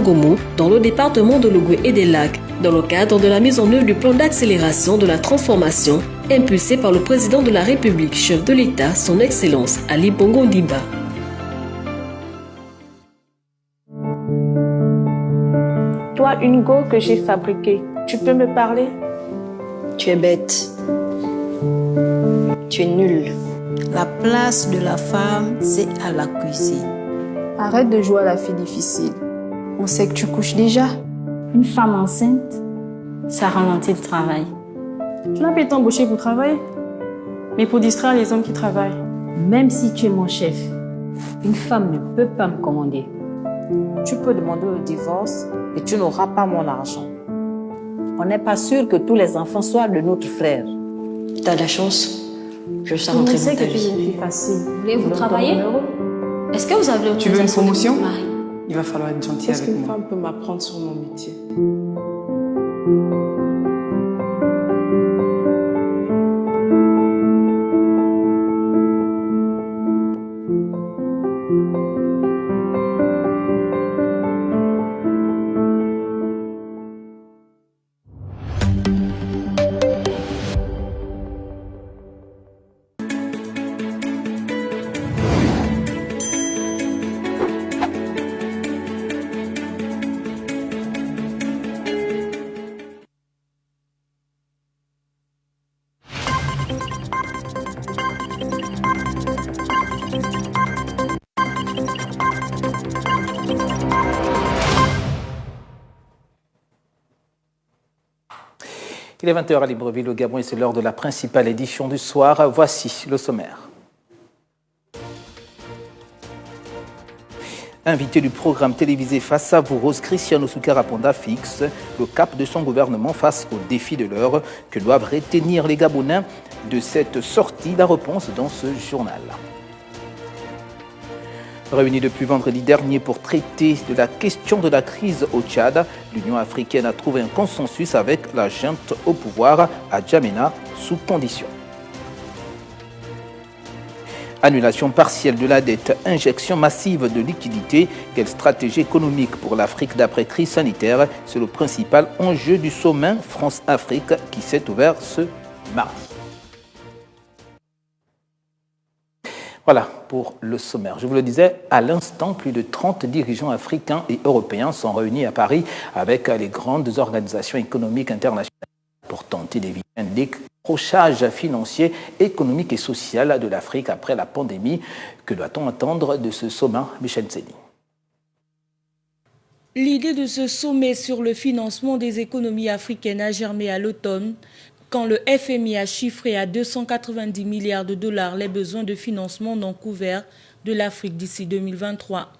Gomo, dans le département de l'Ogooué et des Lacs, dans le cadre de la mise en œuvre du plan d'accélération de la transformation impulsé par le président de la République, chef de l'État, son Excellence Ali Bongo Ondimba. Toi, une go que j'ai fabriquée, tu peux me parler? Tu es bête. Tu es nulle. La place de la femme, c'est à la cuisine. Arrête de jouer à la fille difficile. On sait que tu couches déjà. Une femme enceinte, ça ralentit le travail. Tu n'as pas été embauchée pour travailler, mais pour distraire les hommes qui travaillent. Même si tu es mon chef, une femme ne peut pas me commander. Tu peux demander le divorce et tu n'auras pas mon argent. On n'est pas sûr que tous les enfants soient de notre frère. T'as de la chance. Je sais rentrer dans ta vie. Je sais que tu es une fille facile. Voulez-vous travailler? Est-ce que vous avez l'autorisation? Tu veux une promotion? de votre mari? Il va falloir être gentil Qu'est-ce avec qu'une moi. femme peut m'apprendre sur mon métier? Il est 20h à Libreville, au Gabon, et c'est l'heure de la principale édition du soir. Voici le sommaire. Invité du programme télévisé Face à vous, Rose Cristiano Soukaraponda fixe le cap de son gouvernement face aux défis de l'heure que doivent retenir les Gabonais de cette sortie. La réponse dans ce journal. Réunis depuis vendredi dernier pour traiter de la question de la crise au Tchad, l'Union africaine a trouvé un consensus avec la junte au pouvoir à Djamena sous condition. Annulation partielle de la dette, injection massive de liquidités, quelle stratégie économique pour l'Afrique d'après crise sanitaire? C'est le principal enjeu du sommet France-Afrique qui s'est ouvert ce mardi. Voilà pour le sommaire. Je vous le disais à l'instant, plus de 30 dirigeants africains et européens sont réunis à Paris avec les grandes organisations économiques internationales pour tenter d'éviter un décrochage financier, économique et social de l'Afrique après la pandémie. Que doit-on attendre de ce sommet, Michel Zeni? L'idée de ce sommet sur le financement des économies africaines a germé à l'automne, quand le FMI a chiffré à 290 milliards de dollars les besoins de financement non couverts de l'Afrique d'ici 2023.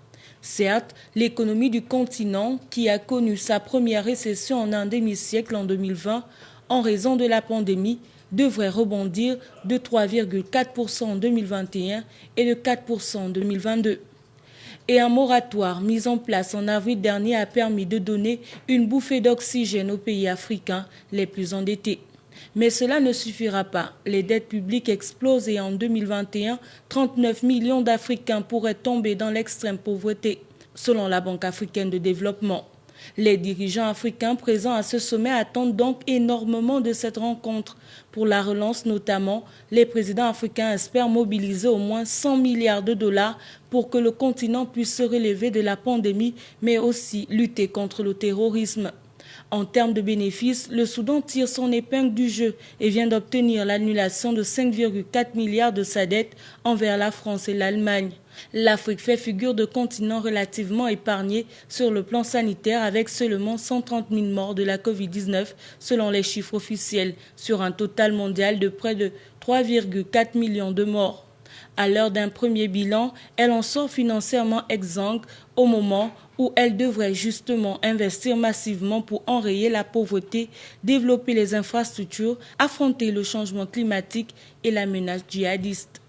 Certes, l'économie du continent, qui a connu sa première récession en un demi-siècle en 2020 en raison de la pandémie, devrait rebondir de 3,4% en 2021 et de 4% en 2022. Et un moratoire mis en place en avril dernier a permis de donner une bouffée d'oxygène aux pays africains les plus endettés. Mais cela ne suffira pas. Les dettes publiques explosent et en 2021, 39 millions d'Africains pourraient tomber dans l'extrême pauvreté, selon la Banque africaine de développement. Les dirigeants africains présents à ce sommet attendent donc énormément de cette rencontre. Pour la relance notamment, les présidents africains espèrent mobiliser au moins 100 milliards de dollars pour que le continent puisse se relever de la pandémie, mais aussi lutter contre le terrorisme. En termes de bénéfices, le Soudan tire son épingle du jeu et vient d'obtenir l'annulation de 5,4 milliards de sa dette envers la France et l'Allemagne. L'Afrique fait figure de continent relativement épargné sur le plan sanitaire avec seulement 130 000 morts de la Covid-19 selon les chiffres officiels, sur un total mondial de près de 3,4 millions de morts. À l'heure d'un premier bilan, elle en sort financièrement exsangue au moment où elle devrait justement investir massivement pour enrayer la pauvreté, développer les infrastructures, affronter le changement climatique et la menace djihadiste.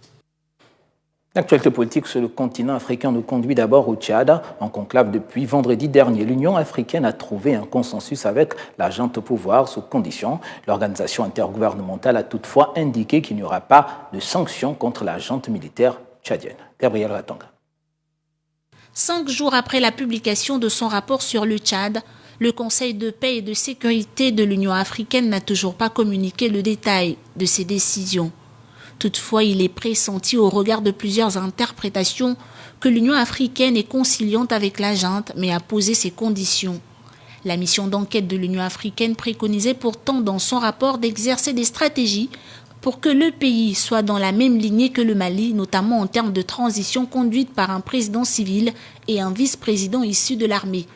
L'actualité politique sur le continent africain nous conduit d'abord au Tchad. En conclave depuis vendredi dernier, l'Union africaine a trouvé un consensus avec la junte au pouvoir sous condition. L'organisation intergouvernementale a toutefois indiqué qu'il n'y aura pas de sanctions contre la junte militaire tchadienne. Gabriel Ratanga. 5 jours après la publication de son rapport sur le Tchad, le Conseil de paix et de sécurité de l'Union africaine n'a toujours pas communiqué le détail de ses décisions. Toutefois, il est pressenti au regard de plusieurs interprétations que l'Union africaine est conciliante avec la junte, mais a posé ses conditions. La mission d'enquête de l'Union africaine préconisait pourtant dans son rapport d'exercer des stratégies pour que le pays soit dans la même lignée que le Mali, notamment en termes de transition conduite par un président civil et un vice-président issu de l'armée.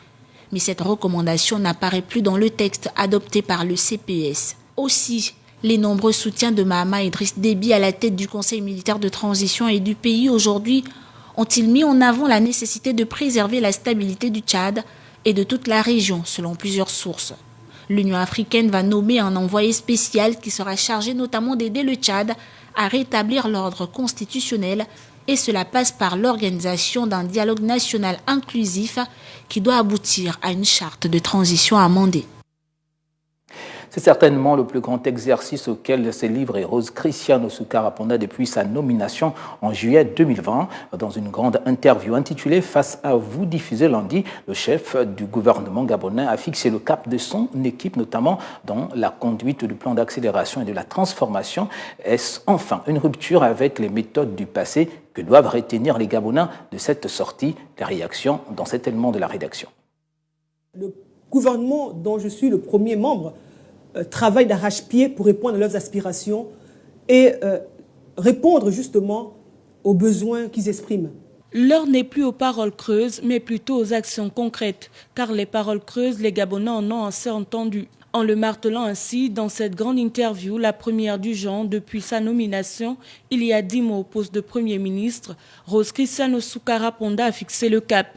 Mais cette recommandation n'apparaît plus dans le texte adopté par le CPS. Aussi, les nombreux soutiens de Mahama Idriss Déby à la tête du Conseil militaire de transition et du pays aujourd'hui ont-ils mis en avant la nécessité de préserver la stabilité du Tchad et de toute la région, selon plusieurs sources. L'Union africaine va nommer un envoyé spécial qui sera chargé notamment d'aider le Tchad à rétablir l'ordre constitutionnel, et cela passe par l'organisation d'un dialogue national inclusif qui doit aboutir à une charte de transition amendée. C'est certainement le plus grand exercice auquel s'est livré Rose Christiane Osuka Ponda depuis sa nomination en juillet 2020. Dans une grande interview intitulée « Face à vous » diffusée lundi, le chef du gouvernement gabonais a fixé le cap de son équipe, notamment dans la conduite du plan d'accélération et de la transformation. Est-ce enfin une rupture avec les méthodes du passé que doivent retenir les Gabonais de cette sortie? Les réactions dans cet élément de la rédaction. Le gouvernement dont je suis le premier membre travaille d'arrache-pied pour répondre à leurs aspirations et répondre justement aux besoins qu'ils expriment. L'heure n'est plus aux paroles creuses, mais plutôt aux actions concrètes, car les paroles creuses, les Gabonais en ont assez entendu. En le martelant ainsi, dans cette grande interview, la première du genre depuis sa nomination, il y a 10 mois au poste de Premier ministre, Rose Christiane Osuka Ponda a fixé le cap.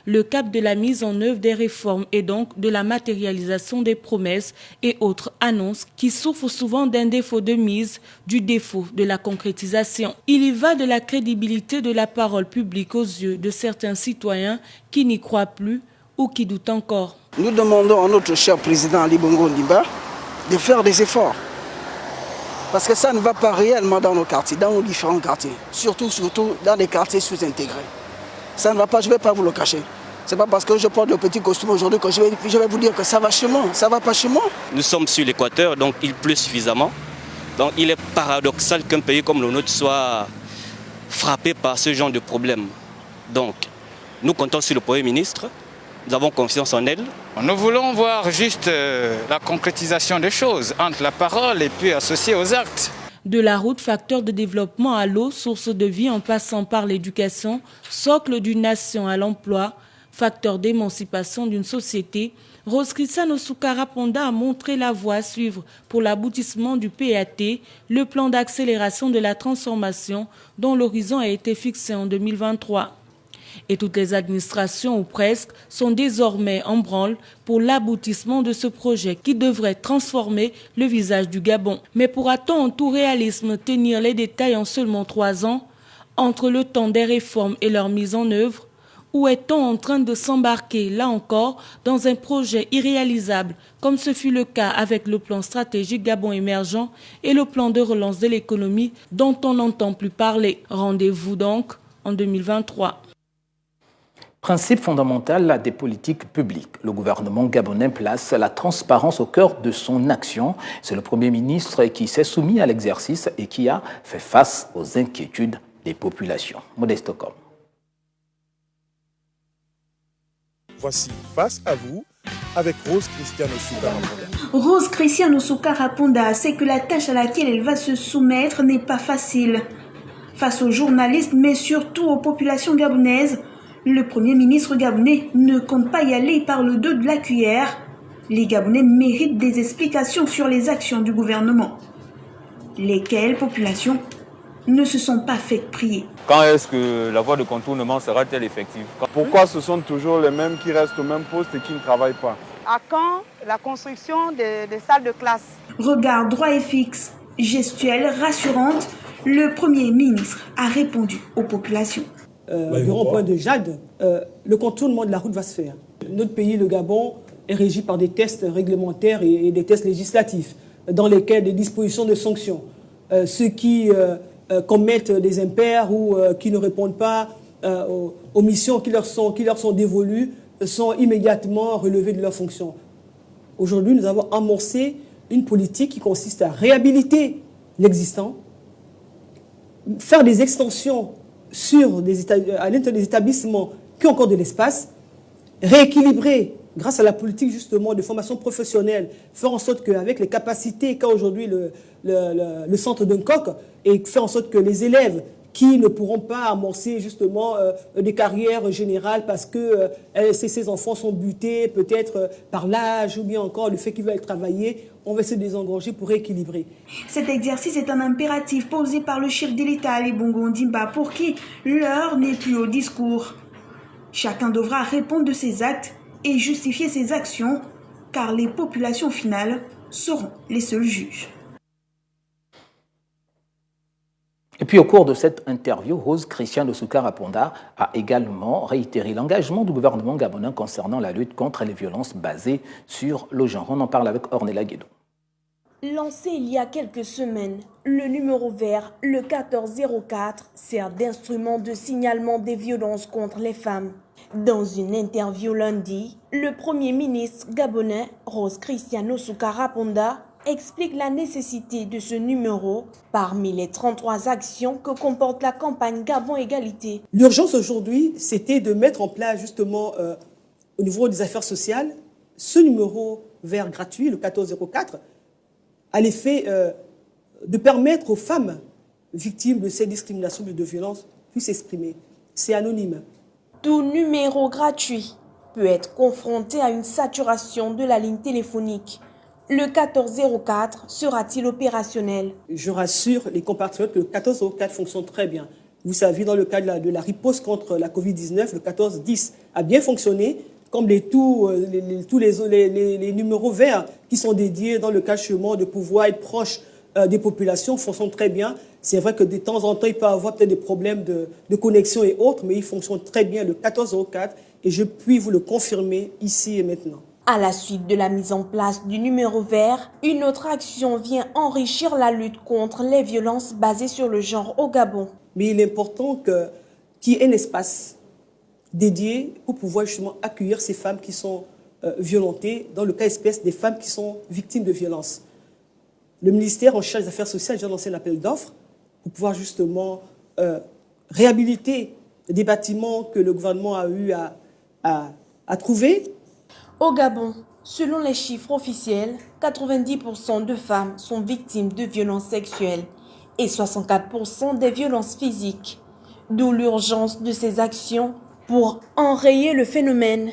Le cap de la mise en œuvre des réformes et donc de la matérialisation des promesses et autres annonces qui souffrent souvent d'un défaut de mise, du défaut de la concrétisation. Il y va de la crédibilité de la parole publique aux yeux de certains citoyens qui n'y croient plus ou qui doutent encore. Nous demandons à notre cher président Ali Bongo Ondimba de faire des efforts. Parce que ça ne va pas réellement dans nos quartiers, dans nos différents quartiers, surtout dans les quartiers sous-intégrés. Ça ne va pas, je ne vais pas vous le cacher. Ce n'est pas parce que je porte le petit costume aujourd'hui que je vais vous dire que ça va chez moi. Ça ne va pas chez moi. Nous sommes sur l'équateur, donc il pleut suffisamment. Donc il est paradoxal qu'un pays comme le nôtre soit frappé par ce genre de problème. Donc nous comptons sur le Premier ministre, nous avons confiance en elle. Nous voulons voir juste la concrétisation des choses, entre la parole et puis associée aux actes. De la route, facteur de développement à l'eau, source de vie en passant par l'éducation, socle d'une nation à l'emploi, facteur d'émancipation d'une société, Rose Christiane Osuka Ponda a montré la voie à suivre pour l'aboutissement du PAT, le plan d'accélération de la transformation dont l'horizon a été fixé en 2023. Et toutes les administrations, ou presque, sont désormais en branle pour l'aboutissement de ce projet qui devrait transformer le visage du Gabon. Mais pourra-t-on en tout réalisme tenir les détails en seulement 3 ans, entre le temps des réformes et leur mise en œuvre? Ou est-on en train de s'embarquer, là encore, dans un projet irréalisable, comme ce fut le cas avec le plan stratégique Gabon émergent et le plan de relance de l'économie dont on n'entend plus parler? Rendez-vous donc en 2023. Principe fondamental des politiques publiques. Le gouvernement gabonais place la transparence au cœur de son action. C'est le Premier ministre qui s'est soumis à l'exercice et qui a fait face aux inquiétudes des populations. Modeste Ocom. Voici Face à vous avec Rose Christiane Osuka Ponda. Rose Christiane Osuka Ponda sait que la tâche à laquelle elle va se soumettre n'est pas facile. Face aux journalistes, mais surtout aux populations gabonaises, le Premier ministre gabonais ne compte pas y aller par le dos de la cuillère. Les Gabonais méritent des explications sur les actions du gouvernement. Lesquelles populations ne se sont pas faites prier. Quand est-ce que la voie de contournement sera-t-elle effective? Pourquoi ce sont toujours les mêmes qui restent au même poste et qui ne travaillent pas? À quand la construction des salles de classe? Regard droit et fixe, gestuelle rassurante, le Premier ministre a répondu aux populations. Du rond-point de Jade, le contournement de la route va se faire. Notre pays, le Gabon, est régi par des tests réglementaires et des tests législatifs, dans lesquels des dispositions de sanctions. Ceux qui commettent des impairs ou qui ne répondent pas aux missions qui leur sont dévolues sont immédiatement relevés de leurs fonctions. Aujourd'hui, nous avons amorcé une politique qui consiste à réhabiliter l'existant, faire des extensions à l'intérieur des établissements qui ont encore de l'espace, rééquilibrer grâce à la politique justement de formation professionnelle, faire en sorte qu'avec les capacités qu'a aujourd'hui le centre d'Uncock, et faire en sorte que les élèves qui ne pourront pas amorcer justement des carrières générales parce que ces enfants sont butés peut-être par l'âge ou bien encore le fait qu'ils veulent travailler, on va se désengorger pour rééquilibrer. Cet exercice est un impératif posé par le chef de l'État Ali Bongo Ondimba pour qui l'heure n'est plus au discours. Chacun devra répondre de ses actes et justifier ses actions, car les populations finales seront les seuls juges. Et puis au cours de cette interview, Rose Christiane Osuka-Raponda a également réitéré l'engagement du gouvernement gabonais concernant la lutte contre les violences basées sur le genre. On en parle avec Ornella Guédon. Lancé il y a quelques semaines, le numéro vert, le 1404, sert d'instrument de signalement des violences contre les femmes. Dans une interview lundi, le Premier ministre gabonais, Rose Christiane Osuka-Raponda, explique la nécessité de ce numéro parmi les 33 actions que comporte la campagne Gabon Égalité. L'urgence aujourd'hui, c'était de mettre en place justement au niveau des affaires sociales ce numéro vert gratuit, le 1404, à l'effet de permettre aux femmes victimes de ces discriminations et de violences puissent s'exprimer. C'est anonyme. Tout numéro gratuit peut être confronté à une saturation de la ligne téléphonique. Le 1404 sera-t-il opérationnel? Je rassure les compatriotes que le 1404 fonctionne très bien. Vous savez, dans le cadre de la riposte contre la Covid-19, le 1410 a bien fonctionné, comme tous les numéros verts qui sont dédiés dans le cachement de pouvoir être proche des populations fonctionnent très bien. C'est vrai que de temps en temps, il peut y avoir peut-être des problèmes de connexion et autres, mais il fonctionne très bien, le 1404, et je puis vous le confirmer ici et maintenant. À la suite de la mise en place du numéro vert, une autre action vient enrichir la lutte contre les violences basées sur le genre au Gabon. Mais il est important qu'il y ait un espace dédié pour pouvoir justement accueillir ces femmes qui sont violentées, dans le cas espèce des femmes qui sont victimes de violences. Le ministère en charge des Affaires sociales a lancé un appel d'offres pour pouvoir justement réhabiliter des bâtiments que le gouvernement a eu à trouver. Au Gabon, selon les chiffres officiels, 90% de femmes sont victimes de violences sexuelles et 64% des violences physiques. D'où l'urgence de ces actions pour enrayer le phénomène.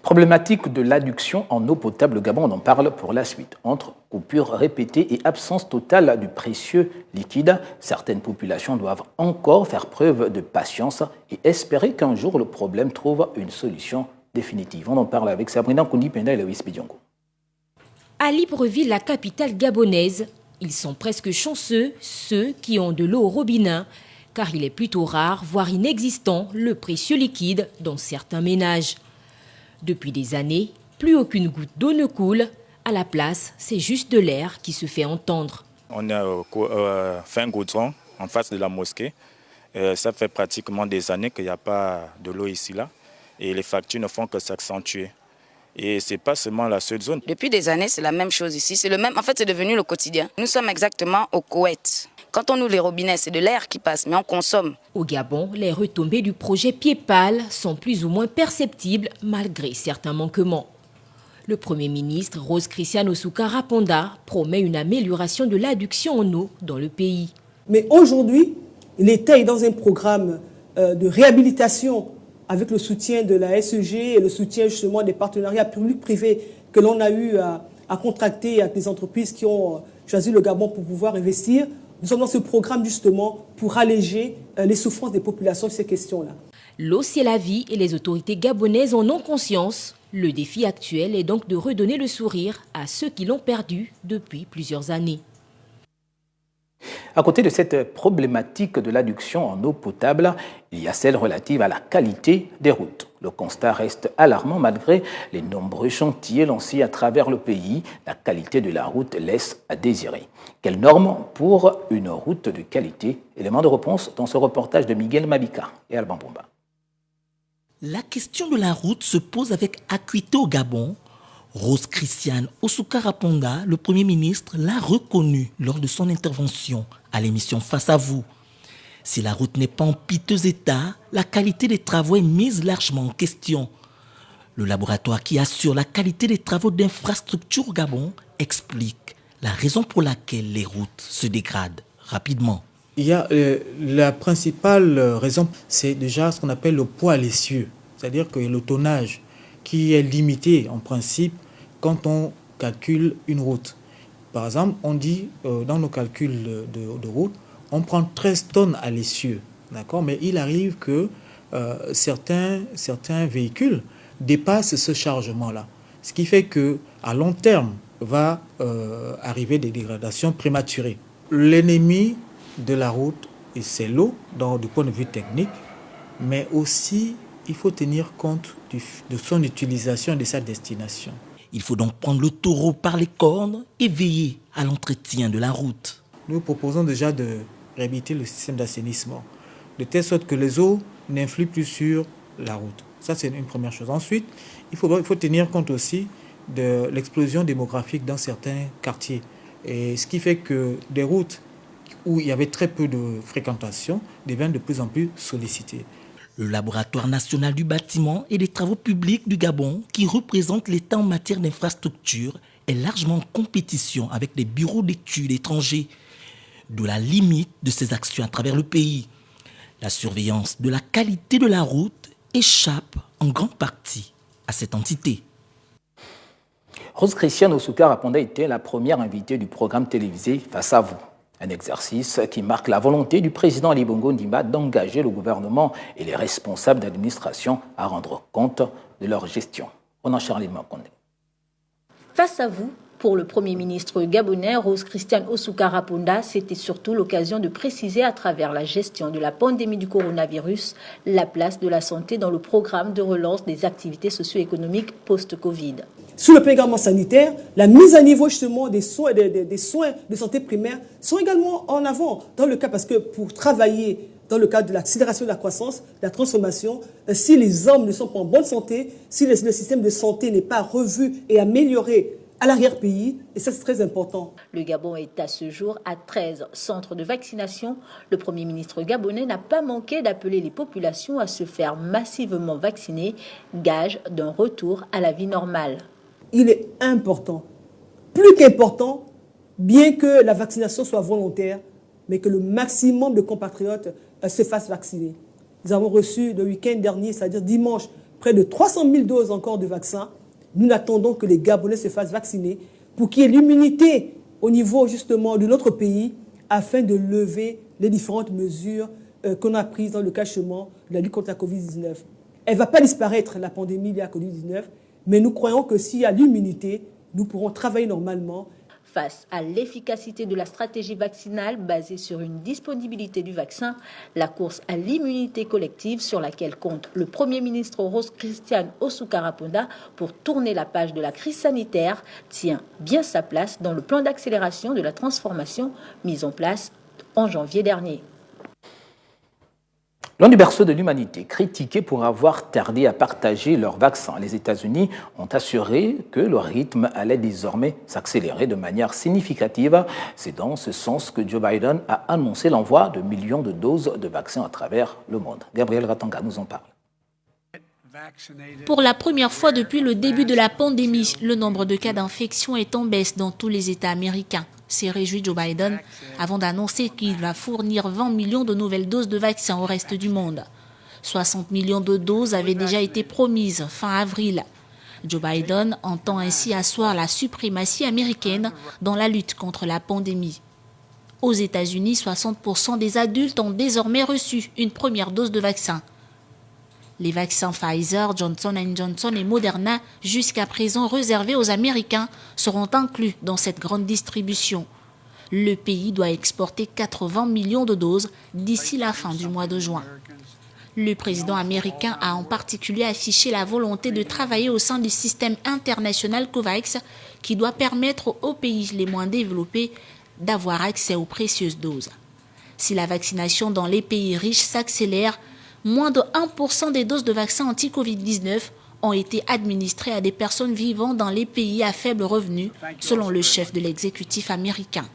Problématique de l'adduction en eau potable au Gabon, on en parle pour la suite. Entre coupures répétées et absence totale du précieux liquide, certaines populations doivent encore faire preuve de patience et espérer qu'un jour le problème trouve une solution définitive. On en parle avec Sabrina Koundipenda et Loïs Bidjongo. À Libreville, la capitale gabonaise, ils sont presque chanceux, ceux qui ont de l'eau au robinet, car il est plutôt rare, voire inexistant, le précieux liquide dans certains ménages. Depuis des années, plus aucune goutte d'eau ne coule. À la place, c'est juste de l'air qui se fait entendre. On est fin Gaudron, en face de la mosquée. Ça fait pratiquement des années qu'il n'y a pas de l'eau ici, là. Et les factures ne font que s'accentuer. Et ce n'est pas seulement la seule zone. Depuis des années, c'est la même chose ici. C'est le même. En fait, c'est devenu le quotidien. Nous sommes exactement au Koweït. Quand on ouvre les robinets, c'est de l'air qui passe, mais on consomme. Au Gabon, les retombées du projet Pied-Pâle sont plus ou moins perceptibles malgré certains manquements. Le Premier ministre, Rose Christiane Osuka-Raponda, promet une amélioration de l'adduction en eau dans le pays. Mais aujourd'hui, l'État est dans un programme de réhabilitation avec le soutien de la SEG et le soutien justement des partenariats publics-privés que l'on a eu à contracter avec les entreprises qui ont choisi le Gabon pour pouvoir investir. Nous sommes dans ce programme justement pour alléger les souffrances des populations sur ces questions-là. L'eau, c'est la vie et les autorités gabonaises en ont conscience. Le défi actuel est donc de redonner le sourire à ceux qui l'ont perdu depuis plusieurs années. À côté de cette problématique de l'adduction en eau potable, il y a celle relative à la qualité des routes. Le constat reste alarmant malgré les nombreux chantiers lancés à travers le pays. La qualité de la route laisse à désirer. Quelles normes pour une route de qualité? Élément de réponse dans ce reportage de Miguel Mabika et Alban Bomba. La question de la route se pose avec acuité au Gabon. Rose Christiane Osuka-Raponda, le Premier ministre, l'a reconnu lors de son intervention à l'émission Face à vous. Si la route n'est pas en piteux état, la qualité des travaux est mise largement en question. Le laboratoire qui assure la qualité des travaux d'infrastructure au Gabon explique la raison pour laquelle les routes se dégradent rapidement. Il y a la principale raison, c'est déjà ce qu'on appelle le poids à l'essieu, c'est-à-dire que le tonnage qui est limité en principe quand on calcule une route. Par exemple, on dit dans nos calculs de route, on prend 13 tonnes à l'essieu, d'accord, mais il arrive que certains véhicules dépassent ce chargement-là, ce qui fait que à long terme va arriver des dégradations prématurées. L'ennemi de la route, c'est l'eau, du point de vue technique, mais aussi il faut tenir compte de son utilisation et de sa destination. Il faut donc prendre le taureau par les cornes et veiller à l'entretien de la route. Nous proposons déjà de réhabiliter le système d'assainissement, de telle sorte que les eaux n'influent plus sur la route. Ça, c'est une première chose. Ensuite, il faut tenir compte aussi de l'explosion démographique dans certains quartiers. Et ce qui fait que des routes où il y avait très peu de fréquentation deviennent de plus en plus sollicitées. Le Laboratoire national du bâtiment et des travaux publics du Gabon, qui représente l'État en matière d'infrastructure, est largement en compétition avec les bureaux d'études étrangers, de la limite de ses actions à travers le pays. La surveillance de la qualité de la route échappe en grande partie à cette entité. Rose Christiane Osuka-Raponda était la première invitée du programme télévisé Face à vous. Un exercice qui marque la volonté du président Ali Bongo Ondimba d'engager le gouvernement et les responsables d'administration à rendre compte de leur gestion. On en Charlie Makonde. Face à vous, pour le Premier ministre gabonais, Rose Christiane Osuka-Raponda, c'était surtout l'occasion de préciser à travers la gestion de la pandémie du coronavirus la place de la santé dans le programme de relance des activités socio-économiques post-Covid. Sur le plan également sanitaire, la mise à niveau justement des soins de santé primaire sont également en avant dans le cas parce que pour travailler dans le cadre de l'accélération de la croissance, de la transformation, si les hommes ne sont pas en bonne santé, si le système de santé n'est pas revu et amélioré à l'arrière-pays, et ça c'est très important. Le Gabon est à ce jour à 13 centres de vaccination. Le Premier ministre gabonais n'a pas manqué d'appeler les populations à se faire massivement vacciner, gage d'un retour à la vie normale. Il est important, plus qu'important, bien que la vaccination soit volontaire, mais que le maximum de compatriotes se fassent vacciner. Nous avons reçu le week-end dernier, c'est-à-dire dimanche, près de 300 000 doses encore de vaccins. Nous attendons que les Gabonais se fassent vacciner pour qu'il y ait l'immunité au niveau justement de notre pays afin de lever les différentes mesures qu'on a prises dans le cachement de la lutte contre la Covid-19. Elle ne va pas disparaître, la pandémie liée à la Covid-19, mais nous croyons que s'il y a l'immunité, nous pourrons travailler normalement. Face à l'efficacité de la stratégie vaccinale basée sur une disponibilité du vaccin, la course à l'immunité collective sur laquelle compte le Premier ministre Rose Christiane Osuka-Raponda pour tourner la page de la crise sanitaire tient bien sa place dans le plan d'accélération de la transformation mis en place en janvier dernier. L'un du berceau de l'humanité, critiqué pour avoir tardé à partager leurs vaccins, les États-Unis ont assuré que le rythme allait désormais s'accélérer de manière significative. C'est dans ce sens que Joe Biden a annoncé l'envoi de millions de doses de vaccins à travers le monde. Gabriel Ratanga nous en parle. Pour la première fois depuis le début de la pandémie, le nombre de cas d'infection est en baisse dans tous les États américains. S'est réjoui Joe Biden avant d'annoncer qu'il va fournir 20 millions de nouvelles doses de vaccins au reste du monde. 60 millions de doses avaient déjà été promises fin avril. Joe Biden entend ainsi asseoir la suprématie américaine dans la lutte contre la pandémie. Aux États-Unis, 60% des adultes ont désormais reçu une première dose de vaccin. Les vaccins Pfizer, Johnson & Johnson et Moderna, jusqu'à présent réservés aux Américains, seront inclus dans cette grande distribution. Le pays doit exporter 80 millions de doses d'ici la fin du mois de juin. Le président américain a en particulier affiché la volonté de travailler au sein du système international COVAX qui doit permettre aux pays les moins développés d'avoir accès aux précieuses doses. Si la vaccination dans les pays riches s'accélère, moins de 1% des doses de vaccins anti-Covid-19 ont été administrées à des personnes vivant dans les pays à faible revenu, selon le chef de l'exécutif américain.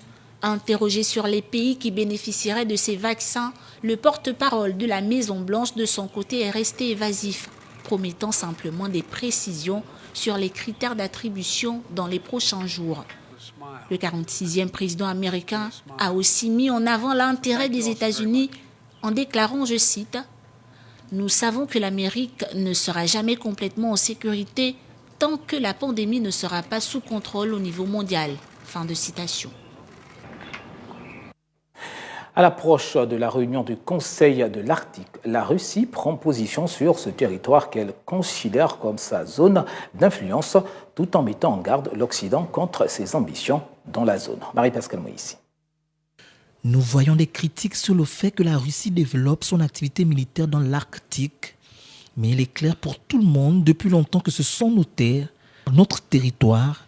Interrogé sur les pays qui bénéficieraient de ces vaccins, le porte-parole de la Maison-Blanche de son côté est resté évasif, promettant simplement des précisions sur les critères d'attribution dans les prochains jours. Le 46e président américain a aussi mis en avant l'intérêt des États-Unis en déclarant, je cite, « Nous savons que l'Amérique ne sera jamais complètement en sécurité tant que la pandémie ne sera pas sous contrôle au niveau mondial. » Fin de citation. À l'approche de la réunion du Conseil de l'Arctique, la Russie prend position sur ce territoire qu'elle considère comme sa zone d'influence, tout en mettant en garde l'Occident contre ses ambitions dans la zone. Marie-Pascale Moïse. Nous voyons des critiques sur le fait que la Russie développe son activité militaire dans l'Arctique. Mais il est clair pour tout le monde depuis longtemps que ce sont nos terres, notre territoire.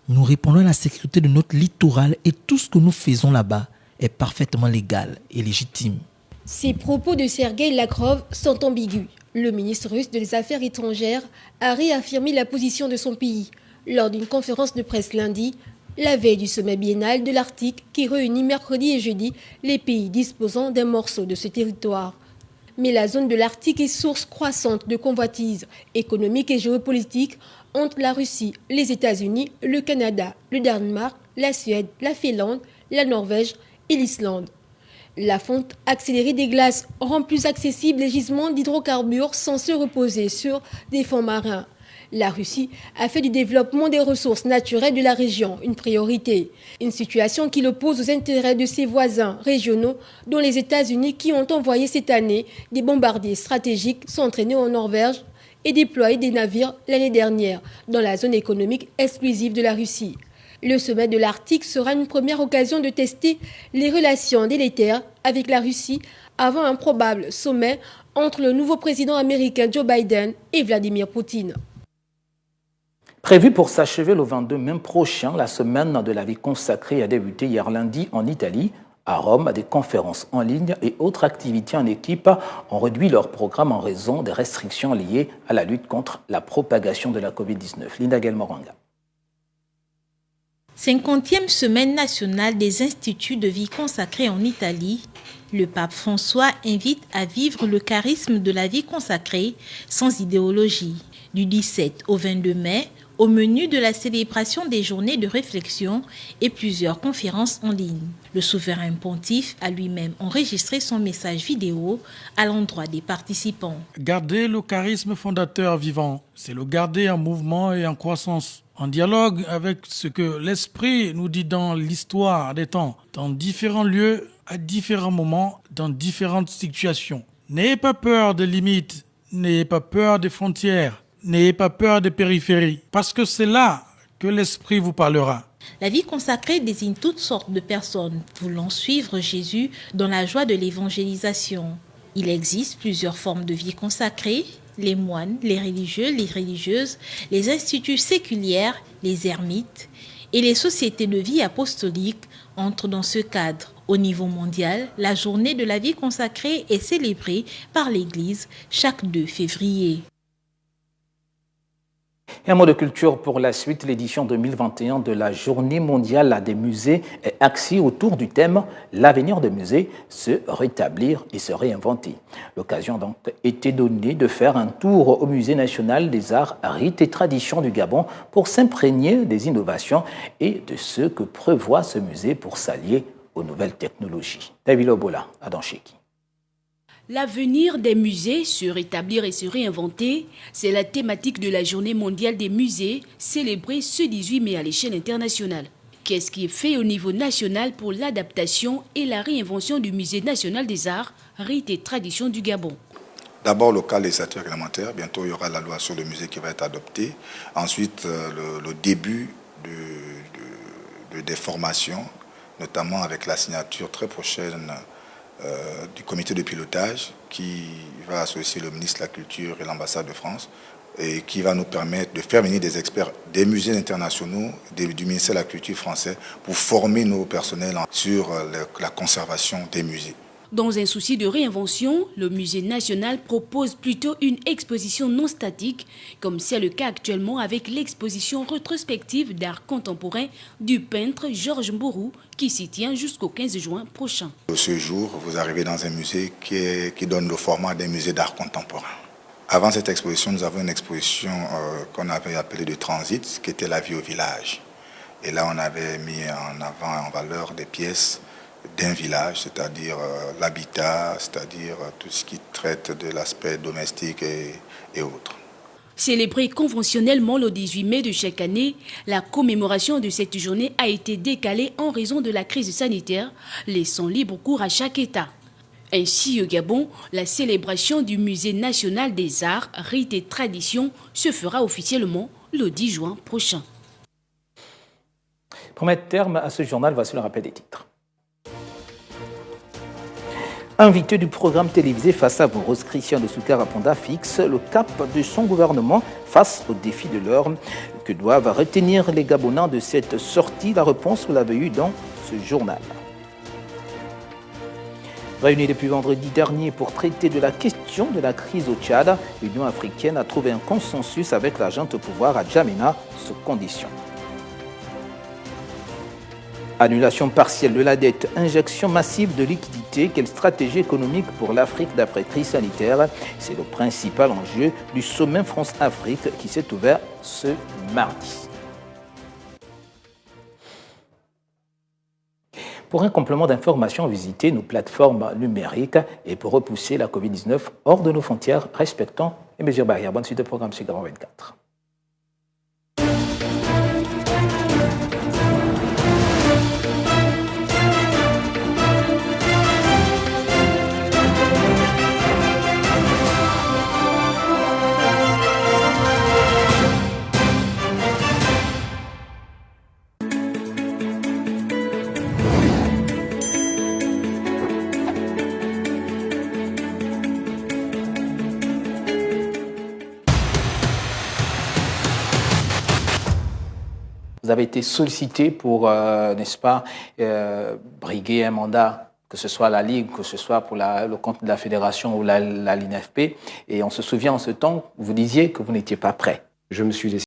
Nous répondons à la sécurité de notre littoral et tout ce que nous faisons là-bas est parfaitement légal et légitime. Ces propos de Sergueï Lavrov sont ambigus. Le ministre russe des Affaires étrangères a réaffirmé la position de son pays lors d'une conférence de presse lundi, la veille du sommet biennal de l'Arctique qui réunit mercredi et jeudi les pays disposant d'un morceau de ce territoire. Mais la zone de l'Arctique est source croissante de convoitises économiques et géopolitiques entre la Russie, les États-Unis, le Canada, le Danemark, la Suède, la Finlande, la Norvège et l'Islande. La fonte accélérée des glaces rend plus accessibles les gisements d'hydrocarbures censés reposer sur des fonds marins. La Russie a fait du développement des ressources naturelles de la région une priorité, une situation qui l'oppose aux intérêts de ses voisins régionaux, dont les États-Unis qui ont envoyé cette année des bombardiers stratégiques s'entraîner en Norvège et déployé des navires l'année dernière dans la zone économique exclusive de la Russie. Le sommet de l'Arctique sera une première occasion de tester les relations délétères avec la Russie avant un probable sommet entre le nouveau président américain Joe Biden et Vladimir Poutine. Prévu pour s'achever le 22 mai prochain, la semaine de la vie consacrée a débuté hier lundi en Italie. À Rome, des conférences en ligne et autres activités en équipe ont réduit leur programme en raison des restrictions liées à la lutte contre la propagation de la Covid-19. Linda Guel-Moranga. 50e semaine nationale des instituts de vie consacrée en Italie, le pape François invite à vivre le charisme de la vie consacrée sans idéologie. Du 17 au 22 mai, au menu de la célébration des journées de réflexion et plusieurs conférences en ligne. Le souverain pontife a lui-même enregistré son message vidéo à l'endroit des participants. Garder le charisme fondateur vivant, c'est le garder en mouvement et en croissance, en dialogue avec ce que l'Esprit nous dit dans l'histoire des temps, dans différents lieux, à différents moments, dans différentes situations. N'ayez pas peur des limites, n'ayez pas peur des frontières, n'ayez pas peur des périphéries, parce que c'est là que l'Esprit vous parlera. La vie consacrée désigne toutes sortes de personnes voulant suivre Jésus dans la joie de l'évangélisation. Il existe plusieurs formes de vie consacrée, les moines, les religieux, les religieuses, les instituts séculières, les ermites et les sociétés de vie apostolique entrent dans ce cadre. Au niveau mondial, la journée de la vie consacrée est célébrée par l'Église chaque 2 février. Et un mot de culture pour la suite. L'édition 2021 de la Journée mondiale des musées est axée autour du thème « L'avenir des musées, se rétablir et se réinventer ». L'occasion a donc été donnée de faire un tour au Musée national des arts, rites et traditions du Gabon pour s'imprégner des innovations et de ce que prévoit ce musée pour s'allier aux nouvelles technologies. David Obola, à Dancheki. L'avenir des musées, se rétablir et se réinventer, c'est la thématique de la Journée mondiale des musées, célébrée ce 18 mai à l'échelle internationale. Qu'est-ce qui est fait au niveau national pour l'adaptation et la réinvention du Musée national des arts, rites et traditions du Gabon? D'abord, le cas législatif réglementaire. Bientôt, il y aura la loi sur le musée qui va être adoptée. Ensuite, le début des formations, notamment avec la signature très prochaine du comité de pilotage qui va associer le ministre de la Culture et l'ambassade de France et qui va nous permettre de faire venir des experts des musées internationaux, du ministère de la Culture français pour former nos personnels sur la conservation des musées. Dans un souci de réinvention, le Musée national propose plutôt une exposition non statique, comme c'est le cas actuellement avec l'exposition rétrospective d'art contemporain du peintre Georges Mborou, qui s'y tient jusqu'au 15 juin prochain. Ce jour, vous arrivez dans un musée qui donne le format d'un musée d'art contemporain. Avant cette exposition, nous avons une exposition qu'on avait appelée de transit, qui était la vie au village. Et là, on avait mis en avant, en valeur des pièces d'un village, c'est-à-dire l'habitat, c'est-à-dire tout ce qui traite de l'aspect domestique et autres. Célébrée conventionnellement le 18 mai de chaque année, la commémoration de cette journée a été décalée en raison de la crise sanitaire, laissant libre cours à chaque État. Ainsi, au Gabon, la célébration du Musée national des arts, rites et traditions se fera officiellement le 10 juin prochain. Pour mettre terme à ce journal, voici le rappel des titres. Invité du programme télévisé Face à vous, Rose Christiane Osuka Raponda fixe le cap de son gouvernement face aux défis de l'heure. Que doivent retenir les Gabonais de cette sortie? La réponse, vous l'avez eue dans ce journal. Réunie depuis vendredi dernier pour traiter de la question de la crise au Tchad, l'Union africaine a trouvé un consensus avec la junte au pouvoir à Djamena sous conditions. Annulation partielle de la dette, injection massive de liquidités, quelle stratégie économique pour l'Afrique d'après crise sanitaire? C'est le principal enjeu du sommet France-Afrique qui s'est ouvert ce mardi. Pour un complément d'information, visitez nos plateformes numériques et pour repousser la Covid-19 hors de nos frontières, respectons les mesures barrières. Bonne suite de programme sur Grand 24. Vous avez été sollicité pour, n'est-ce pas, briguer un mandat, que ce soit la Ligue, que ce soit pour le compte de la Fédération ou la LINFP. Et on se souvient en ce temps, vous disiez que vous n'étiez pas prêt. Je me suis laissé